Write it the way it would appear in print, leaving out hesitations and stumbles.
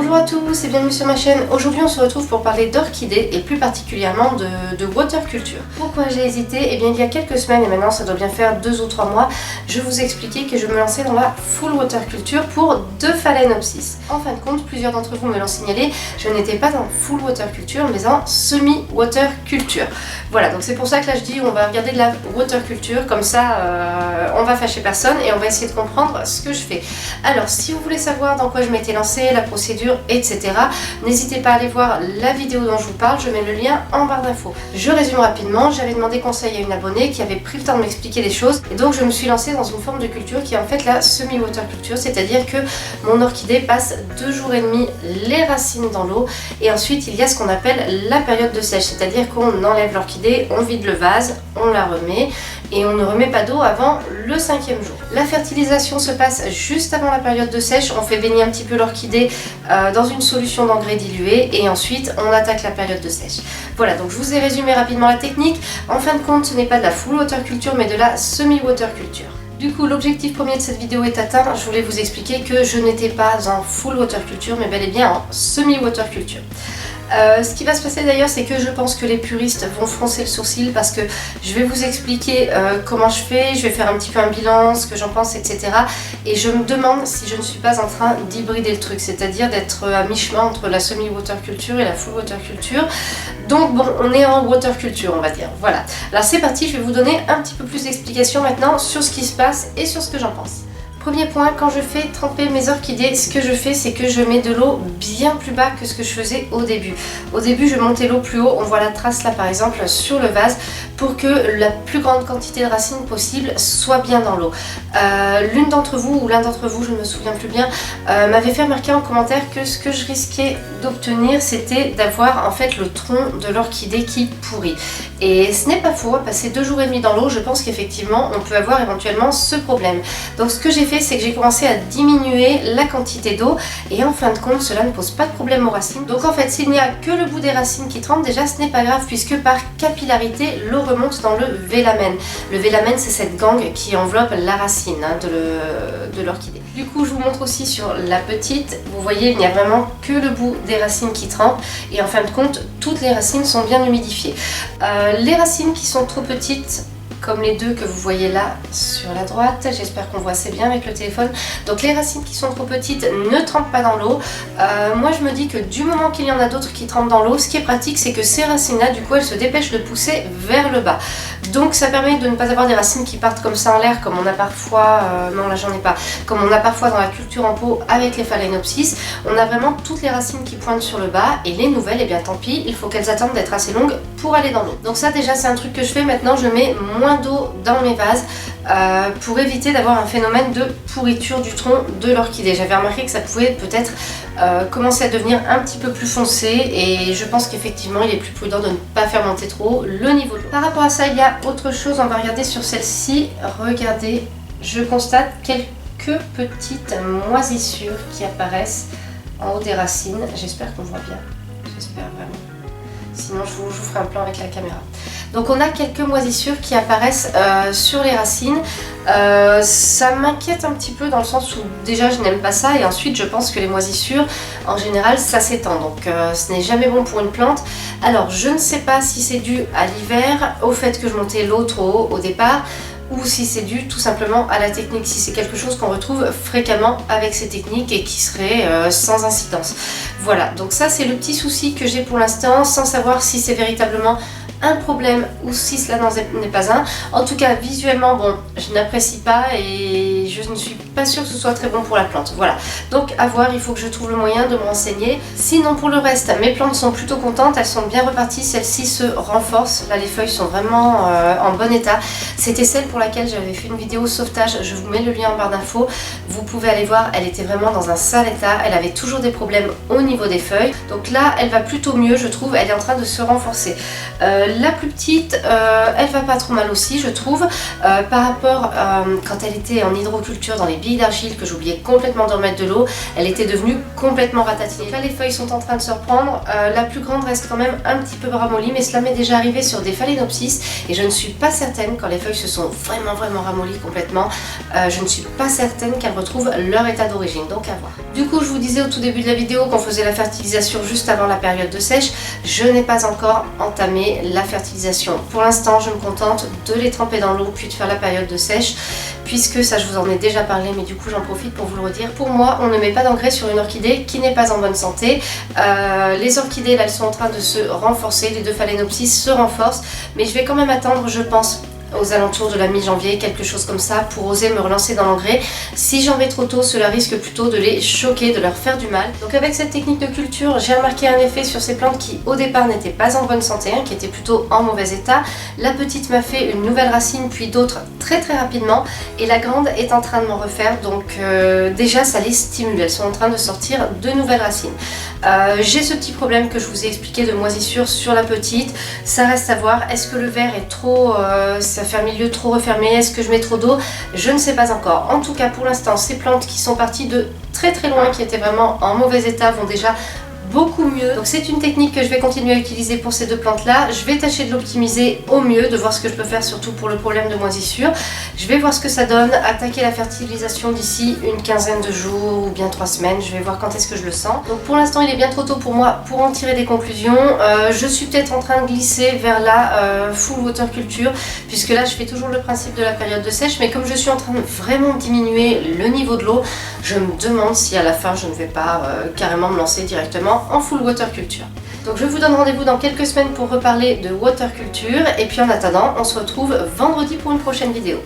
Bonjour à tous et bienvenue sur ma chaîne. Aujourd'hui on se retrouve pour parler d'orchidées et plus particulièrement de water culture. Pourquoi j'ai hésité? Eh bien il y a quelques semaines et maintenant ça doit bien faire 2 ou 3 mois, je vous expliquais que je me lançais dans la full water culture pour 2 phalaenopsis. En fin de compte, plusieurs d'entre vous me l'ont signalé, je n'étais pas en full water culture mais en semi-water culture. Voilà, donc c'est pour ça que là je dis on va regarder de la water culture, comme ça on va fâcher personne et on va essayer de comprendre ce que je fais. Alors si vous voulez savoir dans quoi je m'étais lancée, la procédure, etc. n'hésitez pas à aller voir la vidéo dont je vous parle, je mets le lien en barre d'infos. Je résume rapidement, j'avais demandé conseil à une abonnée qui avait pris le temps de m'expliquer les choses et donc je me suis lancée dans une forme de culture qui est en fait la semi-water culture, c'est-à-dire que mon orchidée passe 2 jours et demi les racines dans l'eau et ensuite il y a ce qu'on appelle la période de sèche, c'est-à-dire qu'on enlève l'orchidée, on vide le vase, on la remet et on ne remet pas d'eau avant le 5e jour. La fertilisation se passe juste avant la période de sèche, on fait baigner un petit peu l'orchidée dans une solution d'engrais dilué et ensuite on attaque la période de sèche. Voilà, donc je vous ai résumé rapidement la technique. En fin de compte, ce n'est pas de la full water culture mais de la semi-water culture. Du coup, l'objectif premier de cette vidéo est atteint. Je voulais vous expliquer que je n'étais pas en full water culture mais bel et bien en semi-water culture. Ce qui va se passer d'ailleurs, c'est que je pense que les puristes vont froncer le sourcil parce que je vais vous expliquer comment je fais, je vais faire un petit peu un bilan, ce que j'en pense, etc. Et je me demande si je ne suis pas en train d'hybrider le truc, c'est-à-dire d'être à mi-chemin entre la semi-water culture et la full water culture. Donc bon, on est en water culture, on va dire. Voilà. Alors c'est parti, je vais vous donner un petit peu plus d'explications maintenant sur ce qui se passe et sur ce que j'en pense. Premier point, quand je fais tremper mes orchidées, ce que je fais, c'est que je mets de l'eau bien plus bas que ce que je faisais au début. Au début, je montais l'eau plus haut, on voit la trace là par exemple sur le vase, pour que la plus grande quantité de racines possible soit bien dans l'eau. L'une d'entre vous, ou l'un d'entre vous, je ne me souviens plus bien, m'avait fait remarquer en commentaire que ce que je risquais d'obtenir, c'était d'avoir en fait le tronc de l'orchidée qui pourrit. Et ce n'est pas faux, passer 2 jours et demi dans l'eau, je pense qu'effectivement, on peut avoir éventuellement ce problème. Donc ce que j'ai fait, c'est que j'ai commencé à diminuer la quantité d'eau et en fin de compte cela ne pose pas de problème aux racines. Donc en fait s'il n'y a que le bout des racines qui trempe, déjà ce n'est pas grave puisque par capillarité l'eau remonte dans le vélamen. Le vélamen c'est cette gangue qui enveloppe la racine de l'orchidée. Du coup je vous montre aussi sur la petite, vous voyez il n'y a vraiment que le bout des racines qui trempe et en fin de compte toutes les racines sont bien humidifiées. Les racines qui sont trop petites, comme les 2 que vous voyez là sur la droite, j'espère qu'on voit assez bien avec le téléphone. Donc les racines qui sont trop petites ne trempent pas dans l'eau. Moi je me dis que du moment qu'il y en a d'autres qui trempent dans l'eau, ce qui est pratique c'est que ces racines là du coup elles se dépêchent de pousser vers le bas. Donc ça permet de ne pas avoir des racines qui partent comme ça en l'air comme on a parfois, non là j'en ai pas, comme on a parfois dans la culture en pot avec les phalaenopsis. On a vraiment toutes les racines qui pointent sur le bas et les nouvelles, et bien tant pis, il faut qu'elles attendent d'être assez longues pour aller dans l'eau. Donc ça déjà c'est un truc que je fais. Maintenant je mets moins d'eau dans mes vases pour éviter d'avoir un phénomène de pourriture du tronc de l'orchidée. J'avais remarqué que ça pouvait peut-être commencer à devenir un petit peu plus foncé et je pense qu'effectivement il est plus prudent de ne pas faire monter trop le niveau de l'eau. Par rapport à ça, il y a autre chose, on va regarder sur celle-ci. Regardez, je constate quelques petites moisissures qui apparaissent en haut des racines. J'espère qu'on voit bien, j'espère vraiment. Sinon je vous ferai un plan avec la caméra. Donc on a quelques moisissures qui apparaissent sur les racines. Ça m'inquiète un petit peu dans le sens où déjà je n'aime pas ça et ensuite je pense que les moisissures en général ça s'étend. Donc ce n'est jamais bon pour une plante. Alors je ne sais pas si c'est dû à l'hiver, au fait que je montais l'eau trop haut au départ, ou si c'est dû tout simplement à la technique, si c'est quelque chose qu'on retrouve fréquemment avec ces techniques et qui serait sans incidence. Voilà, donc ça c'est le petit souci que j'ai pour l'instant, sans savoir si c'est véritablement un problème ou si cela n'en est pas un. En tout cas visuellement bon je n'apprécie pas et je ne suis pas sûre que ce soit très bon pour la plante. Voilà, donc à voir, il faut que je trouve le moyen de me renseigner. Sinon pour le reste mes plantes sont plutôt contentes, elles sont bien reparties, celles-ci se renforcent, là les feuilles sont vraiment en bon état. C'était celle pour laquelle j'avais fait une vidéo sauvetage, je vous mets le lien en barre d'infos, vous pouvez aller voir, elle était vraiment dans un sale état, elle avait toujours des problèmes au niveau des feuilles, donc là elle va plutôt mieux je trouve, elle est en train de se renforcer. La plus petite, elle va pas trop mal aussi je trouve, par rapport quand elle était en hydroculture dans les billes d'argile que j'oubliais complètement de remettre de l'eau, elle était devenue complètement ratatine. Donc là les feuilles sont en train de se reprendre, la plus grande reste quand même un petit peu ramollie, mais cela m'est déjà arrivé sur des phalaenopsis et je ne suis pas certaine, quand les feuilles se sont vraiment ramollies complètement, je ne suis pas certaine qu'elles retrouvent leur état d'origine, donc à voir. Du coup je vous disais au tout début de la vidéo qu'on faisait la fertilisation juste avant la période de sèche. Je n'ai pas encore entamé la fertilisation. Pour l'instant je me contente de les tremper dans l'eau puis de faire la période de sèche, puisque ça je vous en ai déjà parlé, mais du coup j'en profite pour vous le redire. Pour moi on ne met pas d'engrais sur une orchidée qui n'est pas en bonne santé. Les orchidées là elles sont en train de se renforcer, les deux phalaenopsis se renforcent, mais je vais quand même attendre, je pense, aux alentours de la mi-janvier, quelque chose comme ça, pour oser me relancer dans l'engrais. Si j'en vais trop tôt, cela risque plutôt de les choquer, de leur faire du mal. Donc avec cette technique de culture, j'ai remarqué un effet sur ces plantes qui au départ n'étaient pas en bonne santé, qui étaient plutôt en mauvais état. La petite m'a fait une nouvelle racine, puis d'autres très rapidement, et la grande est en train de m'en refaire, donc déjà ça les stimule, elles sont en train de sortir de nouvelles racines. J'ai ce petit problème que je vous ai expliqué de moisissure sur la petite, ça reste à voir. Est-ce que le verre est trop... ça fait un milieu trop refermé, est-ce que je mets trop d'eau? Je ne sais pas encore. En tout cas pour l'instant ces plantes qui sont parties de très loin, qui étaient vraiment en mauvais état, vont déjà beaucoup mieux. Donc c'est une technique que je vais continuer à utiliser pour ces deux plantes là. Je vais tâcher de l'optimiser au mieux, de voir ce que je peux faire surtout pour le problème de moisissure. Je vais voir ce que ça donne, attaquer la fertilisation d'ici une quinzaine de jours ou bien 3 semaines. Je vais voir quand est-ce que je le sens. Donc pour l'instant il est bien trop tôt pour moi pour en tirer des conclusions. Je suis peut-être en train de glisser vers la full water culture, puisque là je fais toujours le principe de la période de sèche, mais comme je suis en train de vraiment diminuer le niveau de l'eau, je me demande si à la fin je ne vais pas carrément me lancer directement en full water culture. Donc je vous donne rendez-vous dans quelques semaines pour reparler de water culture, et puis en attendant on se retrouve vendredi pour une prochaine vidéo.